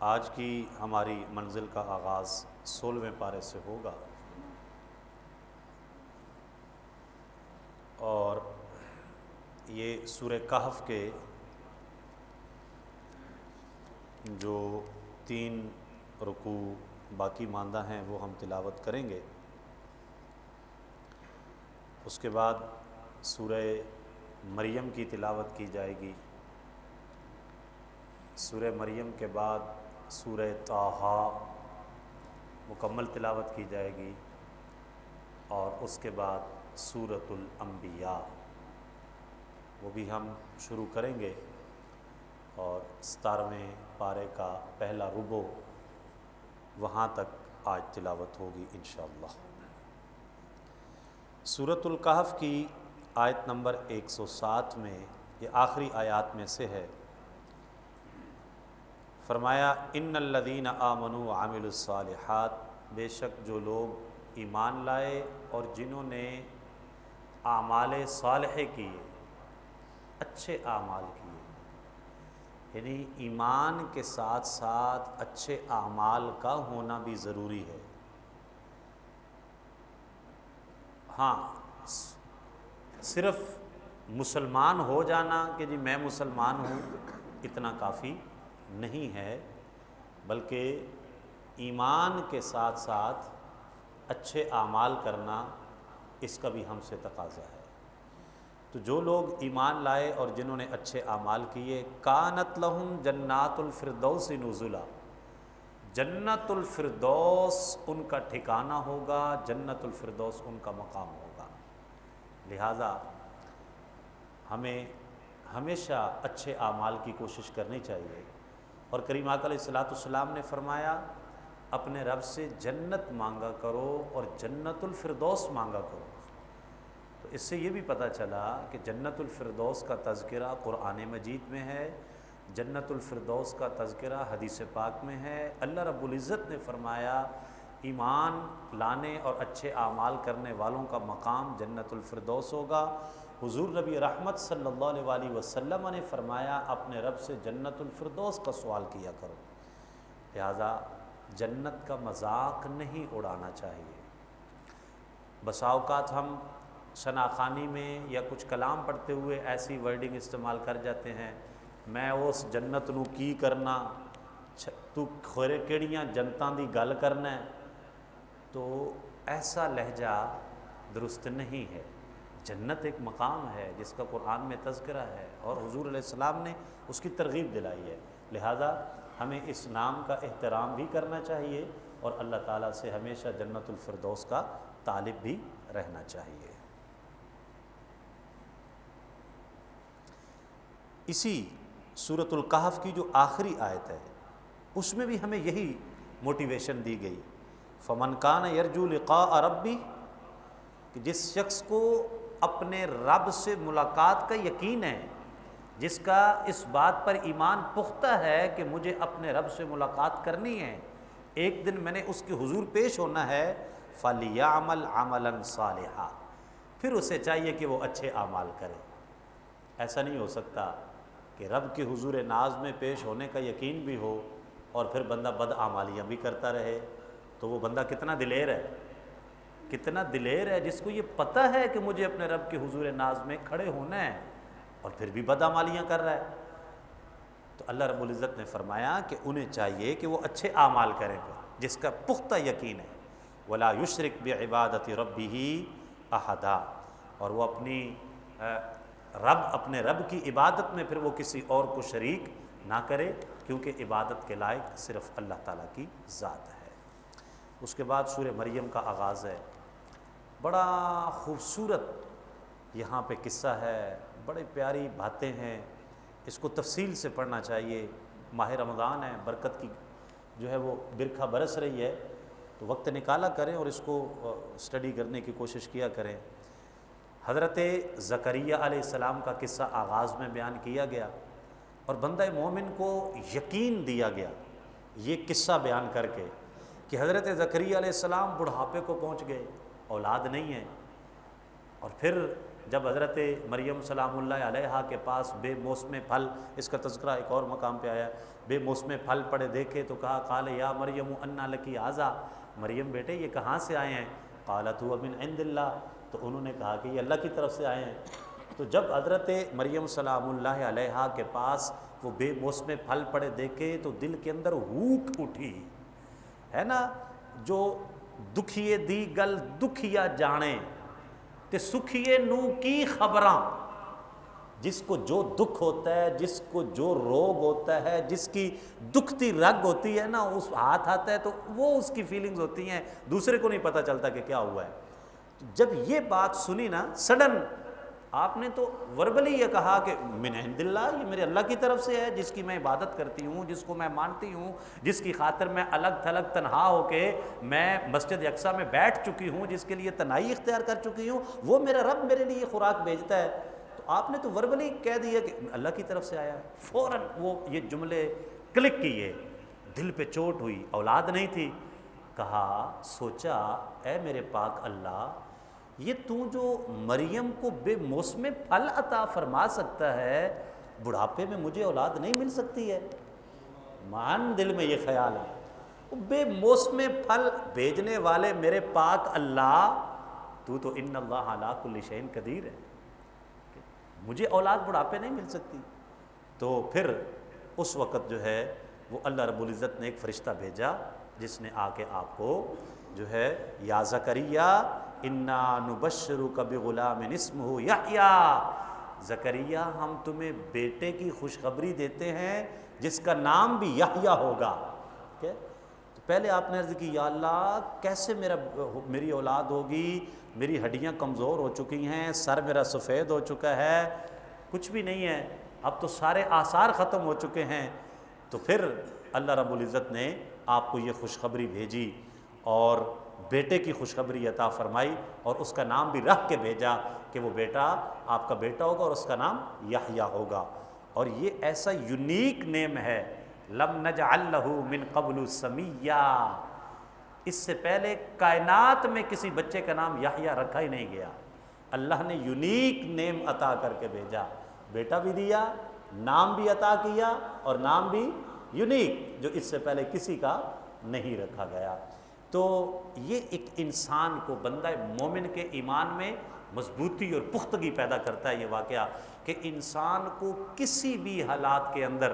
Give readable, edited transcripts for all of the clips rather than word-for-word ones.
آج کی ہماری منزل کا آغاز 16ویں پارے سے ہوگا اور یہ سورہ کہف کے جو 3 رکوع باقی ماندہ ہیں وہ ہم تلاوت کریں گے۔ اس کے بعد سورہ مریم کی تلاوت کی جائے گی۔ سورہ مریم کے بعد سورہ طٰہٰ مکمل تلاوت کی جائے گی اور اس کے بعد سورۃ الانبیاء وہ بھی ہم شروع کریں گے اور 17ویں پارے کا پہلا ربع وہاں تک آج تلاوت ہوگی انشاءاللہ۔ سورۃ الکہف کی آیت نمبر 107 میں یہ آخری آیات میں سے ہے۔ فرمایا ان الذین آمنوا وعملوا الصالحات، بے شک جو لوگ ایمان لائے اور جنہوں نے اعمال صالحہ کیے، اچھے اعمال کیے، یعنی ایمان کے ساتھ ساتھ اچھے اعمال کا ہونا بھی ضروری ہے۔ ہاں، صرف مسلمان ہو جانا کہ جی میں مسلمان ہوں اتنا کافی نہیں ہے، بلکہ ایمان کے ساتھ ساتھ اچھے اعمال کرنا اس کا بھی ہم سے تقاضا ہے۔ تو جو لوگ ایمان لائے اور جنہوں نے اچھے اعمال کیے، کانت لہم جنات الفردوس نزلا، جنت الفردوس ان کا ٹھکانہ ہوگا، جنت الفردوس ان کا مقام ہوگا۔ لہذا ہمیں ہمیشہ اچھے اعمال کی کوشش کرنی چاہیے، اور کریم آقا علیہ الصلوۃ والسلام نے فرمایا اپنے رب سے جنت مانگا کرو اور جنت الفردوس مانگا کرو۔ تو اس سے یہ بھی پتہ چلا کہ جنت الفردوس کا تذکرہ قرآن مجید میں ہے، جنت الفردوس کا تذکرہ حدیث پاک میں ہے۔ اللہ رب العزت نے فرمایا ایمان لانے اور اچھے اعمال کرنے والوں کا مقام جنت الفردوس ہوگا۔ حضور نبی رحمت صلی اللہ علیہ وآلہ وسلم نے فرمایا اپنے رب سے جنت الفردوس کا سوال کیا کرو۔ لہذا جنت کا مذاق نہیں اڑانا چاہیے۔ بسا اوقات ہم شناخوانی میں یا کچھ کلام پڑھتے ہوئے ایسی ورڈنگ استعمال کر جاتے ہیں، میں اس جنت نو کی کرنا، تو خورے کیڑیاں جنتاں دی گل کرنا ہے، تو ایسا لہجہ درست نہیں ہے۔ جنت ایک مقام ہے جس کا قرآن میں تذکرہ ہے اور حضور علیہ السلام نے اس کی ترغیب دلائی ہے۔ لہذا ہمیں اس نام کا احترام بھی کرنا چاہیے اور اللہ تعالیٰ سے ہمیشہ جنت الفردوس کا طالب بھی رہنا چاہیے۔ اسی سورۃ الکہف کی جو آخری آیت ہے اس میں بھی ہمیں یہی موٹیویشن دی گئی، فمن کان یرجو لقاء ربی، کہ جس شخص کو اپنے رب سے ملاقات کا یقین ہے، جس کا اس بات پر ایمان پختہ ہے کہ مجھے اپنے رب سے ملاقات کرنی ہے، ایک دن میں نے اس کے حضور پیش ہونا ہے، فَلْيَعْمَلْ عَمَلًا صَالِحًا، پھر اسے چاہیے کہ وہ اچھے اعمال کرے۔ ایسا نہیں ہو سکتا کہ رب کے حضور ناز میں پیش ہونے کا یقین بھی ہو اور پھر بندہ بد اعمالیاں بھی کرتا رہے، تو وہ بندہ کتنا دلیر ہے، کتنا دلیر ہے جس کو یہ پتہ ہے کہ مجھے اپنے رب کے حضور ناز میں کھڑے ہونا ہے اور پھر بھی بد اعمالیاں کر رہا ہے۔ تو اللہ رب العزت نے فرمایا کہ انہیں چاہیے کہ وہ اچھے اعمال کریں پھر، جس کا پختہ یقین ہے، ولا یشرک بعبادت ربہ احدا، اور وہ اپنے رب کی عبادت میں پھر وہ کسی اور کو شریک نہ کرے، کیونکہ عبادت کے لائق صرف اللہ تعالیٰ کی ذات ہے۔ اس کے بعد سورہ مریم کا آغاز ہے، بڑا خوبصورت یہاں پہ قصہ ہے، بڑی پیاری باتیں ہیں، اس کو تفصیل سے پڑھنا چاہیے۔ ماہ رمضان ہے، برکت کی جو ہے وہ برکھا برس رہی ہے، تو وقت نکالا کریں اور اس کو اسٹڈی کرنے کی کوشش کیا کریں۔ حضرت زکریا علیہ السلام کا قصہ آغاز میں بیان کیا گیا اور بندہ مومن کو یقین دیا گیا یہ قصہ بیان کر کے کہ حضرت زکریا علیہ السلام بڑھاپے کو پہنچ گئے، اولاد نہیں ہے، اور پھر جب حضرت مریم سلام اللہ علیہا کے پاس بے موسم پھل، اس کا تذکرہ ایک اور مقام پہ آیا ہے، بے موسم پھل پڑے دیکھے تو کہا قال یا مریم انا لکی ھذا، مریم بیٹے یہ کہاں سے آئے ہیں؟ قالت ھو من عند اللہ، تو انہوں نے کہا کہ یہ اللہ کی طرف سے آئے ہیں۔ تو جب حضرت مریم سلام اللہ علیہا کے پاس وہ بے موسم پھل پڑے دیکھے تو دل کے اندر ہوک اٹھی، ہے نا، جو دکھیے دی گل دکھیا جانے تے سکھیے نو کی خبراں، جس کو جو دکھ ہوتا ہے، جس کو جو روگ ہوتا ہے، جس کی دکھتی رگ ہوتی ہے نا، اس ہاتھ آتا ہے تو وہ اس کی فیلنگز ہوتی ہیں، دوسرے کو نہیں پتہ چلتا کہ کیا ہوا ہے۔ جب یہ بات سنی نا، سڈن آپ نے تو وربلی یہ کہا کہ من عند اللہ، یہ میرے اللہ کی طرف سے ہے، جس کی میں عبادت کرتی ہوں، جس کو میں مانتی ہوں، جس کی خاطر میں الگ تھلگ تنہا ہو کے میں مسجد اقصیٰ میں بیٹھ چکی ہوں، جس کے لیے تنہائی اختیار کر چکی ہوں، وہ میرا رب میرے لیے خوراک بھیجتا ہے۔ تو آپ نے تو وربلی کہہ دیا کہ اللہ کی طرف سے آیا ہے، فوراً وہ یہ جملے کلک کیے، دل پہ چوٹ ہوئی، اولاد نہیں تھی، کہا سوچا اے میرے پاک اللہ، یہ تو جو مریم کو بے موسم پھل عطا فرما سکتا ہے، بڑھاپے میں مجھے اولاد نہیں مل سکتی ہے؟ مان دل میں یہ خیال ہے، بے موسم پھل بھیجنے والے میرے پاک اللہ، تو ان اللہ علی کل شیء قدیر ہے، مجھے اولاد بڑھاپے نہیں مل سکتی۔ تو پھر اس وقت جو ہے وہ اللہ رب العزت نے ایک فرشتہ بھیجا جس نے آ کے آپ کو جو ہے یا زکریا انا نبشرک بغلام اسمہ یحییٰ، زکریا ہم تمہیں بیٹے کی خوشخبری دیتے ہیں جس کا نام بھی یحییٰ ہوگا۔ تو پہلے آپ نے عرض کی یا اللہ کیسے میری اولاد ہوگی، میری ہڈیاں کمزور ہو چکی ہیں، سر میرا سفید ہو چکا ہے، کچھ بھی نہیں ہے، اب تو سارے آثار ختم ہو چکے ہیں۔ تو پھر اللہ رب العزت نے آپ کو یہ خوشخبری بھیجی اور بیٹے کی خوشخبری عطا فرمائی، اور اس کا نام بھی رکھ کے بھیجا کہ وہ بیٹا آپ کا بیٹا ہوگا اور اس کا نام یحییٰ ہوگا۔ اور یہ ایسا یونیک نیم ہے، لم نجعل لہ من قبل سمیہ، اس سے پہلے کائنات میں کسی بچے کا نام یحییٰ رکھا ہی نہیں گیا، اللہ نے یونیک نیم عطا کر کے بھیجا، بیٹا بھی دیا، نام بھی عطا کیا، اور نام بھی یونیک جو اس سے پہلے کسی کا نہیں رکھا گیا۔ تو یہ ایک انسان کو، بندہ مومن کے ایمان میں مضبوطی اور پختگی پیدا کرتا ہے یہ واقعہ، کہ انسان کو کسی بھی حالات کے اندر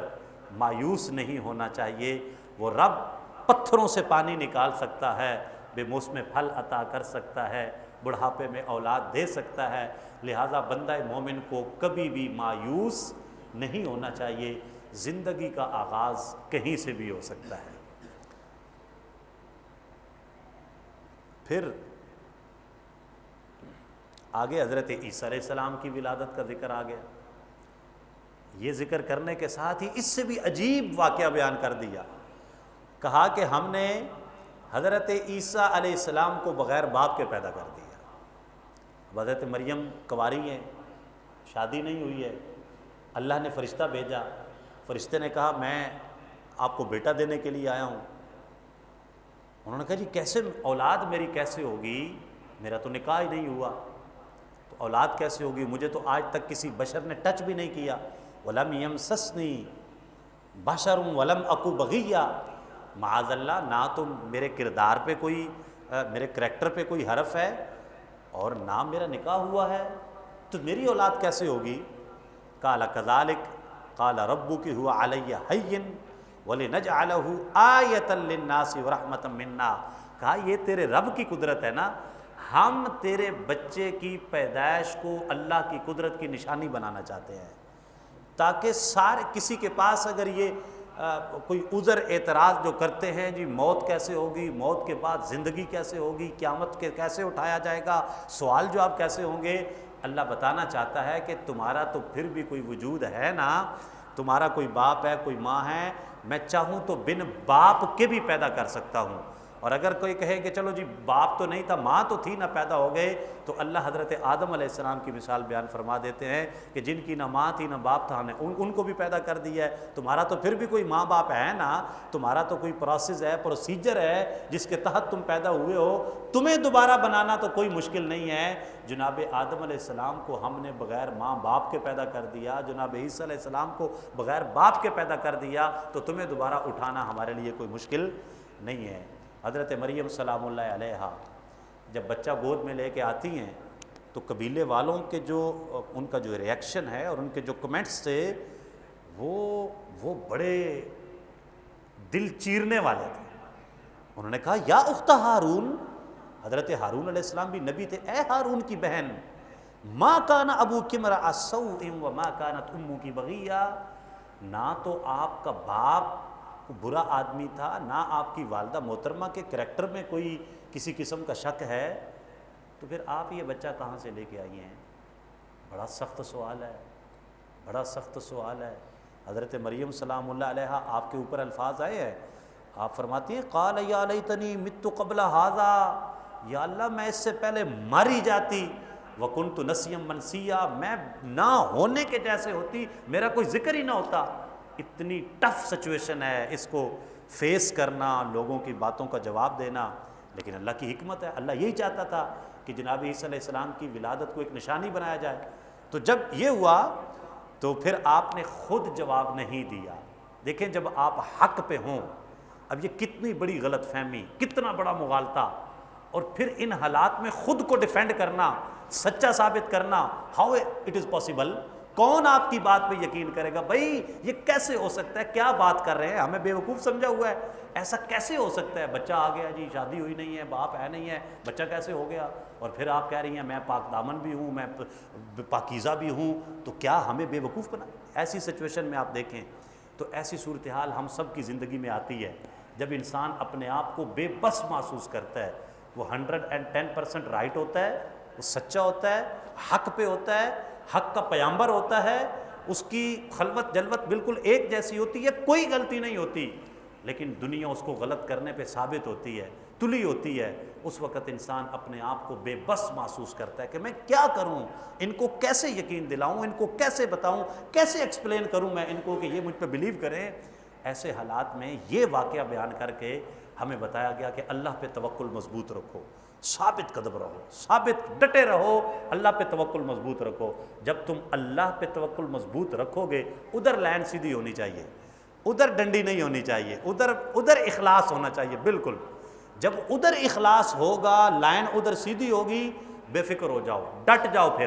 مایوس نہیں ہونا چاہیے۔ وہ رب پتھروں سے پانی نکال سکتا ہے، بے موسم پھل عطا کر سکتا ہے، بڑھاپے میں اولاد دے سکتا ہے، لہٰذا بندہ مومن کو کبھی بھی مایوس نہیں ہونا چاہیے۔ زندگی کا آغاز کہیں سے بھی ہو سکتا ہے۔ پھر آگے حضرت عیسیٰ علیہ السلام کی ولادت کا ذکر آ گیا، یہ ذکر کرنے کے ساتھ ہی اس سے بھی عجیب واقعہ بیان کر دیا، کہا کہ ہم نے حضرت عیسیٰ علیہ السلام کو بغیر باپ کے پیدا کر دیا۔ حضرت مریم کنواری ہیں، شادی نہیں ہوئی ہے، اللہ نے فرشتہ بھیجا، فرشتے نے کہا میں آپ کو بیٹا دینے کے لیے آیا ہوں۔ انہوں نے کہا جی کیسے اولاد میری کیسے ہوگی، میرا تو نکاح ہی نہیں ہوا، تو اولاد کیسے ہوگی، مجھے تو آج تک کسی بشر نے ٹچ بھی نہیں کیا، وَلَمْ يَمْسَسْنِي بَشَرٌ وَلَمْ أَكُ بَغِيًّا، معاذ اللہ نہ تو میرے کردار پہ کوئی میرے کریکٹر پہ کوئی حرف ہے اور نہ میرا نکاح ہوا ہے، تو میری اولاد کیسے ہوگی؟ قَالَ كَذَلِكَ قَالَ رَبُّكِ هُوَ عَلَيَّ هَيِّنٌ وَلِنَجْعَلَهُ آیَةً لِلنَّاسِ وَرَحْمَةً مِنَّا، کہا یہ تیرے رب کی قدرت ہے نا، ہم تیرے بچے کی پیدائش کو اللہ کی قدرت کی نشانی بنانا چاہتے ہیں، تاکہ سارے کسی کے پاس اگر یہ کوئی عذر اعتراض جو کرتے ہیں جی موت کیسے ہوگی، موت کے بعد زندگی کیسے ہوگی، قیامت کے کیسے اٹھایا جائے گا، سوال جواب کیسے ہوں گے، اللہ بتانا چاہتا ہے کہ تمہارا تو پھر بھی کوئی وجود ہے نا، تمہارا کوئی باپ ہے، کوئی ماں ہے، میں چاہوں تو بن باپ کے بھی پیدا کر سکتا ہوں، اور اگر کوئی کہے کہ چلو جی باپ تو نہیں تھا ماں تو تھی نہ پیدا ہو گئے، تو اللہ حضرت آدم علیہ السلام کی مثال بیان فرما دیتے ہیں کہ جن کی نہ ماں تھی نہ باپ تھا، ہم نے ان کو بھی پیدا کر دیا ہے۔ تمہارا تو پھر بھی کوئی ماں باپ ہے نا، تمہارا تو کوئی پروسیس ہے، پروسیجر ہے جس کے تحت تم پیدا ہوئے ہو، تمہیں دوبارہ بنانا تو کوئی مشکل نہیں ہے۔ جناب آدم علیہ السلام کو ہم نے بغیر ماں باپ کے پیدا کر دیا، جناب عیسیٰ علیہ السلام کو بغیر باپ کے پیدا کر دیا، تو تمہیں دوبارہ اٹھانا ہمارے لیے کوئی مشکل نہیں ہے۔ حضرت مریم سلام اللہ علیہا جب بچہ گود میں لے کے آتی ہیں تو قبیلے والوں کے جو ان کا جو ریئیکشن ہے اور ان کے جو کمنٹس تھے وہ بڑے دل چیرنے والے تھے۔ انہوں نے کہا یا اخت ہارون، حضرت ہارون علیہ السلام بھی نبی تھے، اے ہارون کی بہن، ما کان ابوک امرأ سوء وما کانت امک بغیہ، نہ تو آپ کا باپ برا آدمی تھا، نہ آپ کی والدہ محترمہ کے کریکٹر میں کوئی کسی قسم کا شک ہے، تو پھر آپ یہ بچہ کہاں سے لے کے آئی ہیں؟ بڑا سخت سوال ہے، بڑا سخت سوال ہے۔ حضرت مریم سلام اللہ علیہا آپ کے اوپر الفاظ آئے ہیں، آپ فرماتی ہیں قال یا لیتنی مت قبل ھذا، یا اللہ میں اس سے پہلے مر ہی جاتی، وکنت نسیا منسیا، میں نہ ہونے کے جیسے ہوتی، میرا کوئی ذکر ہی نہ ہوتا۔ اتنی ٹف سچویشن ہے، اس کو فیس کرنا، لوگوں کی باتوں کا جواب دینا، لیکن اللہ کی حکمت ہے، اللہ یہی چاہتا تھا کہ جناب عیسیٰ علیہ السلام کی ولادت کو ایک نشانی بنایا جائے۔ تو جب یہ ہوا تو پھر آپ نے خود جواب نہیں دیا۔ دیکھیں جب آپ حق پہ ہوں، اب یہ کتنی بڑی غلط فہمی، کتنا بڑا مغالطہ، اور پھر ان حالات میں خود کو ڈیفینڈ کرنا، سچا ثابت کرنا، ہاؤ اٹ از پاسبل، کون آپ کی بات پہ یقین کرے گا؟ بھائی یہ کیسے ہو سکتا ہے، کیا بات کر رہے ہیں، ہمیں بیوقوف سمجھا ہوا ہے، ایسا کیسے ہو سکتا ہے؟ بچہ آ گیا جی، شادی ہوئی نہیں ہے، باپ ہے نہیں ہے، بچہ کیسے ہو گیا؟ اور پھر آپ کہہ رہی ہیں میں پاک دامن بھی ہوں، میں پاکیزہ بھی ہوں، تو کیا ہمیں بیوقوف بنا؟ ایسی سچویشن میں آپ دیکھیں تو ایسی صورتحال ہم سب کی زندگی میں آتی ہے جب انسان اپنے آپ کو بے بس محسوس کرتا ہے۔ وہ 110% رائٹ ہوتا ہے، وہ سچا ہوتا ہے، حق پہ ہوتا ہے، حق کا پیامبر ہوتا ہے، اس کی خلوت جلوت بالکل ایک جیسی ہوتی ہے، کوئی غلطی نہیں ہوتی، لیکن دنیا اس کو غلط کرنے پہ ثابت ہوتی ہے، تلی ہوتی ہے۔ اس وقت انسان اپنے آپ کو بے بس محسوس کرتا ہے کہ میں کیا کروں، ان کو کیسے یقین دلاؤں، ان کو کیسے بتاؤں، کیسے ایکسپلین کروں میں ان کو کہ یہ مجھ پہ بلیو کریں۔ ایسے حالات میں یہ واقعہ بیان کر کے ہمیں بتایا گیا کہ اللہ پہ توکل مضبوط رکھو، ثابت قدم رہو، ثابت ڈٹے رہو، اللہ پہ توکل مضبوط رکھو۔ جب تم اللہ پہ توکل مضبوط رکھو گے، ادھر لائن سیدھی ہونی چاہیے، ادھر ڈنڈی نہیں ہونی چاہیے، ادھر اخلاص ہونا چاہیے۔ بالکل جب ادھر اخلاص ہوگا، لائن ادھر سیدھی ہوگی، بے فکر ہو جاؤ، ڈٹ جاؤ۔ پھر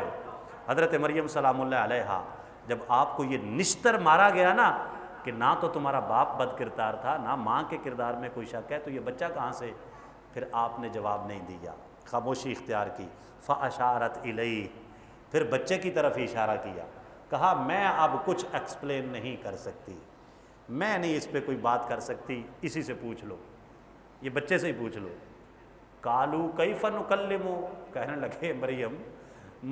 حضرت مریم سلام اللہ علیہا جب آپ کو یہ نشتر مارا گیا نا کہ نہ تو تمہارا باپ بد کردار تھا، نہ ماں کے کردار میں کوئی شک ہے، تو یہ بچہ کہاں سے؟ پھر آپ نے جواب نہیں دیا، خاموشی اختیار کی۔ فاشارت الیہ، پھر بچے کی طرف ہی اشارہ کیا، کہا میں اب کچھ ایکسپلین نہیں کر سکتی، میں نہیں اس پہ کوئی بات کر سکتی، اسی سے پوچھ لو، یہ بچے سے ہی پوچھ لو۔ قالوا کیف نکلم، کہنے لگے مریم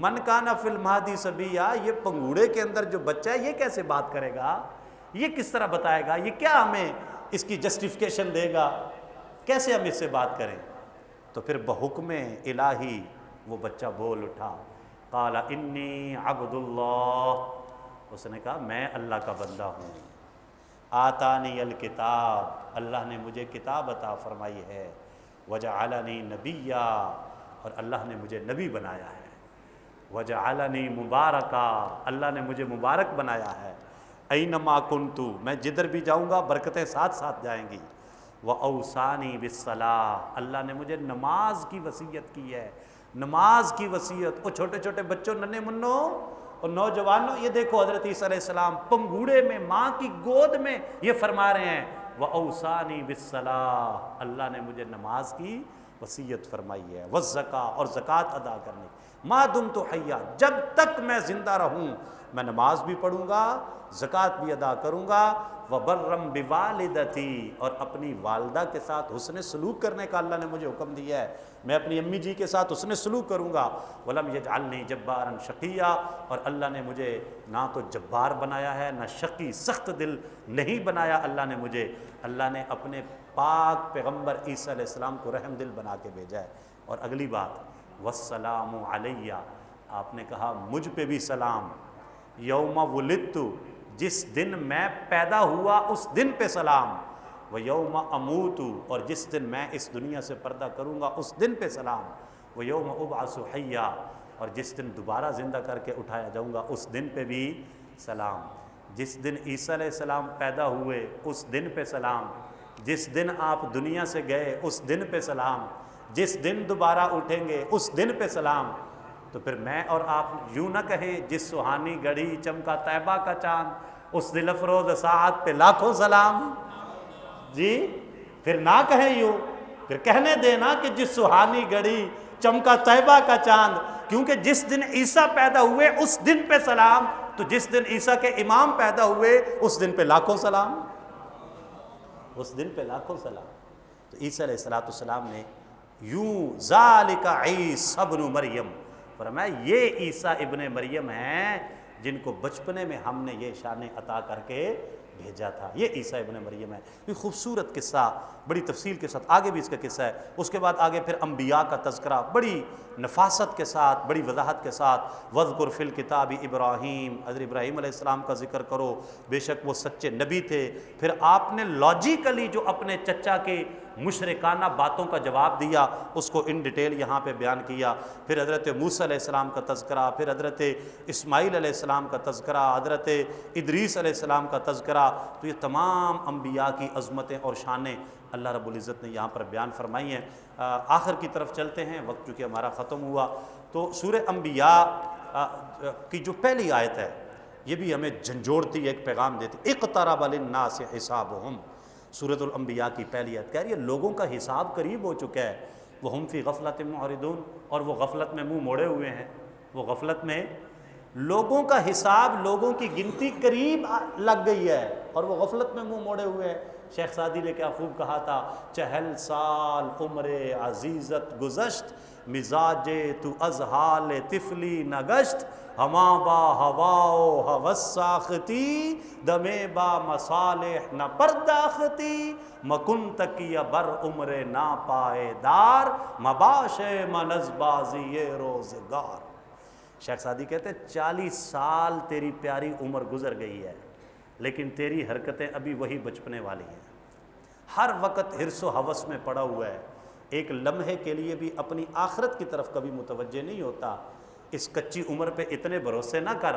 من کان فی المہدی صبیا، یہ پنگوڑے کے اندر جو بچہ ہے یہ کیسے بات کرے گا، یہ کس طرح بتائے گا، یہ کیا ہمیں اس کی جسٹیفیکیشن دے گا، کیسے ہم اس سے بات کریں؟ تو پھر بحکم الہی وہ بچہ بول اٹھا، قال انی عبد اللہ، اس نے کہا میں اللہ کا بندہ ہوں، آتانی الکتاب، اللہ نے مجھے کتاب عطا فرمائی ہے، وجعلنی نبیا، اور اللہ نے مجھے نبی بنایا ہے، وجعلنی مبارکا، اللہ نے مجھے مبارک بنایا ہے، اینما کنتو، میں جدھر بھی جاؤں گا برکتیں ساتھ ساتھ جائیں گی، وَأَوْصَانِي بِالصَّلَاةِ، اللہ نے مجھے نماز کی وصیت کی ہے، نماز کی وصیت۔ وہ چھوٹے چھوٹے بچوں، ننھے منوں اور نوجوانوں، یہ دیکھو حضرت عیسیٰ علیہ السلام پنگوڑے میں ماں کی گود میں یہ فرما رہے ہیں وَأَوْصَانِي بِالصَّلَاةِ، اللہ نے مجھے نماز کی وصیت فرمائی ہے، وَالزَّکَاةِ، اور زکوٰۃ ادا کرنے، ما دمت حیا، جب تک میں زندہ رہوں میں نماز بھی پڑھوں گا، زکوٰۃ بھی ادا کروں گا، وبرم بوالدتی، اور اپنی والدہ کے ساتھ حسن سلوک کرنے کا اللہ نے مجھے حکم دیا ہے، میں اپنی امی جی کے ساتھ حسن سلوک کروں گا، ولم یجعلنی جبارا شقیا، اور اللہ نے مجھے نہ تو جبار بنایا ہے نہ شقی سخت دل نہیں بنایا اللہ نے مجھے، اللہ نے اپنے پاک پیغمبر عیسیٰ علیہ السلام کو رحم دل بنا کے بھیجا ہے۔ اور اگلی بات والسلام علیہ، آپ نے کہا مجھ پہ بھی سلام، یوم ولدت، جس دن میں پیدا ہوا اس دن پہ سلام، و یوم اموت، اور جس دن میں اس دنیا سے پردہ کروں گا اس دن پہ سلام، و یوم ابعث حیا، اور جس دن دوبارہ زندہ کر کے اٹھایا جاؤں گا اس دن پہ بھی سلام، جس دن عیسیٰ علیہ السلام پیدا ہوئے اس دن پہ سلام، جس دن آپ دنیا سے گئے اس دن پہ سلام، جس دن دوبارہ اٹھیں گے اس دن پہ سلام۔ تو پھر میں اور آپ یوں نہ کہیں جس سہانی گھڑی چمکا طیبہ کا چاند اس دل افروز ساعت پہ لاکھوں سلام، جی پھر نہ کہیں یوں، پھر کہنے دینا کہ جس سہانی گھڑی چمکا طیبہ کا چاند، کیونکہ جس دن عیسیٰ پیدا ہوئے اس دن پہ سلام، تو جس دن عیسیٰ کے امام پیدا ہوئے اس دن پہ لاکھوں سلام، اس دن پہ لاکھوں سلام۔ تو عیسیٰ علیہ السلام نے یوں ذالک عیسیٰ ابن مریم فرمایا، یہ عیسیٰ ابن مریم ہیں جن کو بچپنے میں ہم نے یہ شان عطا کر کے بھیجا تھا، یہ عیسیٰ ابن مریم ہے۔ یہ خوبصورت قصہ، بڑی تفصیل کے ساتھ آگے بھی اس کا قصہ ہے، اس کے بعد آگے پھر انبیاء کا تذکرہ بڑی نفاست کے ساتھ، بڑی وضاحت کے ساتھ، وَاذْكُرْ فِي الْكِتَابِ ابراہیم، حضرت ابراہیم علیہ السلام کا ذکر کرو، بے شک وہ سچے نبی تھے۔ پھر آپ نے لاجیکلی جو اپنے چچا کے مشرکانہ باتوں کا جواب دیا اس کو ان ڈیٹیل یہاں پہ بیان کیا، پھر حضرت موسیٰ علیہ السلام کا تذکرہ، پھر حضرت اسماعیل علیہ السلام کا تذکرہ، حضرت ادریس علیہ السلام کا تذکرہ۔ تو یہ تمام انبیاء کی عظمتیں اور شانیں اللہ رب العزت نے یہاں پر بیان فرمائی ہیں۔ آخر کی طرف چلتے ہیں، وقت چونکہ ہمارا ختم ہوا، تو سورہ انبیاء کی جو پہلی آیت ہے یہ بھی ہمیں جھنجھوڑتی ایک پیغام دیتی، اقترب للناس حسابہم، سورۃ الانبیاء کی پہلی آیت کہہ رہی ہے لوگوں کا حساب قریب ہو چکا ہے، وہم فی غفلۃ معرضون، اور وہ غفلت میں منہ موڑے ہوئے ہیں، وہ غفلت میں، لوگوں کا حساب، لوگوں کی گنتی قریب لگ گئی ہے اور وہ غفلت میں منہ موڑے ہوئے ہیں۔ شیخ سعدی نے کیا خوب کہا تھا، چہل سال عمر عزیزت گزشت، مزاج تو از حال طفلی نگشت، ہما با ہواؤ ہوس ساختی، دمے با مصالح نہ پرداختی، مکن تکی بر عمر نا پائے دار، مباش منز بازی روزگار۔ شیخ سعدی کہتے ہیں 40 سال تیری پیاری عمر گزر گئی ہے لیکن تیری حرکتیں ابھی وہی بچپنے والی ہیں، ہر وقت حرص و ہوس میں پڑا ہوا ہے، ایک لمحے کے لیے بھی اپنی آخرت کی طرف کبھی متوجہ نہیں ہوتا۔ اس کچی عمر پہ اتنے بھروسے نہ کر،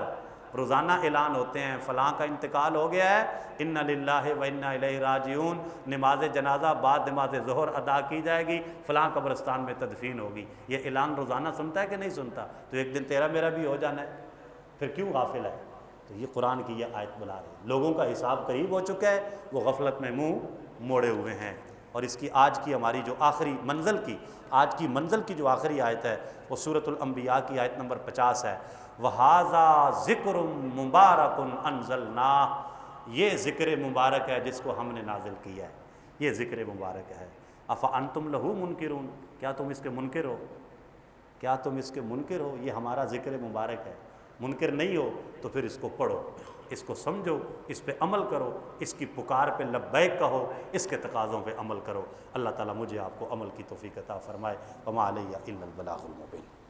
روزانہ اعلان ہوتے ہیں فلاں کا انتقال ہو گیا ہے، انا للہ و انا الیہ راجعون، نماز جنازہ بعد نماز ظہر ادا کی جائے گی، فلاں قبرستان میں تدفین ہوگی، یہ اعلان روزانہ سنتا ہے کہ نہیں سنتا؟ تو ایک دن تیرا میرا بھی ہو جانا ہے، پھر کیوں غافل ہے؟ تو یہ قرآن کی یہ آیت بلا رہی ہے لوگوں کا حساب قریب ہو چکا ہے، وہ غفلت میں منہ موڑے ہوئے ہیں۔ اور اس کی آج کی ہماری جو آخری منزل کی، آج کی منزل کی جو آخری آیت ہے وہ سورۃ الانبیاء کی آیت نمبر 50 ہے، وَهَذَا ذِكْرٌ مُبَارَكٌ أَنزَلْنَاهُ، یہ ذکر مبارک ہے جس کو ہم نے نازل کیا ہے، یہ ذکر مبارک ہے۔ أَفَأَنْتُمْ لَهُ مُنْكِرُونَ، کیا تم اس کے منکر ہو؟ کیا تم اس کے منکر ہو؟ یہ ہمارا ذکر مبارک ہے، منکر نہیں ہو تو پھر اس کو پڑھو، اس کو سمجھو، اس پہ عمل کرو، اس کی پکار پہ لبیک کہو، اس کے تقاضوں پہ عمل کرو۔ اللہ تعالیٰ مجھے آپ کو عمل کی توفیق عطا فرمائے۔ وما علیہ الا البلاغ المبین۔